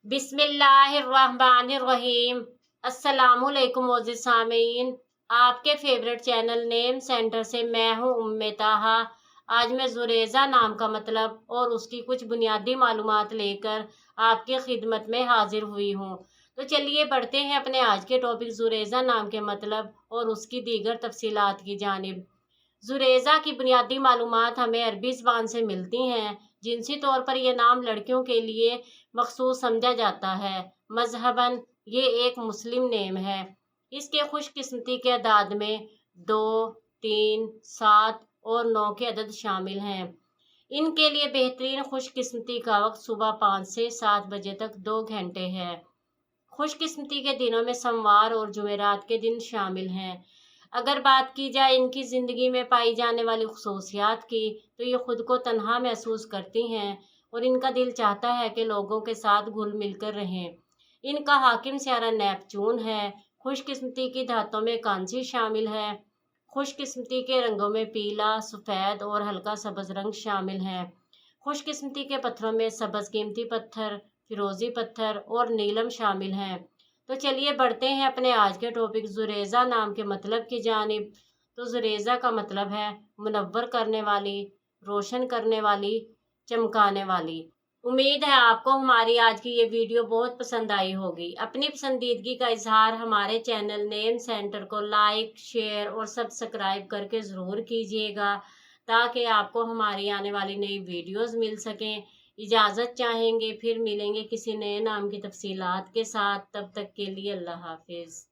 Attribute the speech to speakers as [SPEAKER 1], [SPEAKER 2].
[SPEAKER 1] बिस्मिल्लाहिर्रहमानिर्रहीम। अस्सलामुअलैकुम मोअज़्ज़िज़ सामीन, आपके फेवरेट चैनल नेम सेंटर से मैं हूँ उम्मे ताहा। आज मैं जुरेज़ा नाम का मतलब और उसकी कुछ बुनियादी मालूमात लेकर आपकी खिदमत में हाजिर हुई हूँ। तो चलिए बढ़ते हैं अपने आज के टॉपिक जुरेज़ा नाम के मतलब और उसकी दीगर तफसीलात की जानिब। जुरेज़ा की बुनियादी मालूमात हमें अरबी ज़बान से मिलती हैं। जिनसी तौर पर यह नाम लड़कियों के लिए मखसूस समझा जाता है। मजहबन ये एक मुस्लिम नेम है। इसके खुशकिस्मती के अदाद में 2, 3, 7 और 9 के अदद शामिल हैं। इनके लिए बेहतरीन खुशकिस्मती का वक्त सुबह 5 से 7 बजे तक 2 घंटे है। खुशकिस्मती के दिनों में सोमवार और जुमेरात के दिन शामिल हैं। अगर बात की जाए इनकी ज़िंदगी में पाई जाने वाली खसूसियात की, तो ये खुद को तन्हा महसूस करती हैं और इनका दिल चाहता है कि लोगों के साथ घुल मिल कर रहें। इनका हाकिम सियारा नेपचून है। खुशकिस्मती की धातों में कांसी शामिल है। खुशकिस्मती के रंगों में पीला, सफ़ेद और हल्का सब्ज़ रंग शामिल हैं। खुशकिस्मती के पत्थरों में सब्ज़ कीमती पत्थर, फिरोज़ी पत्थर और नीलम शामिल हैं। तो चलिए बढ़ते हैं अपने आज के टॉपिक जुरेज़ा नाम के मतलब की जानिब। तो जुरेज़ा का मतलब है मुनव्वर करने वाली, रोशन करने वाली, चमकाने वाली। उम्मीद है आपको हमारी आज की ये वीडियो बहुत पसंद आई होगी। अपनी पसंदीदगी का इजहार हमारे चैनल नेम सेंटर को लाइक, शेयर और सब्सक्राइब करके ज़रूर कीजिएगा, ताकि आपको हमारी आने वाली नई वीडियोस मिल सकें। इजाज़त चाहेंगे, फिर मिलेंगे किसी नए नाम की तफसीलात के साथ। तब तक के लिए अल्लाह हाफिज़।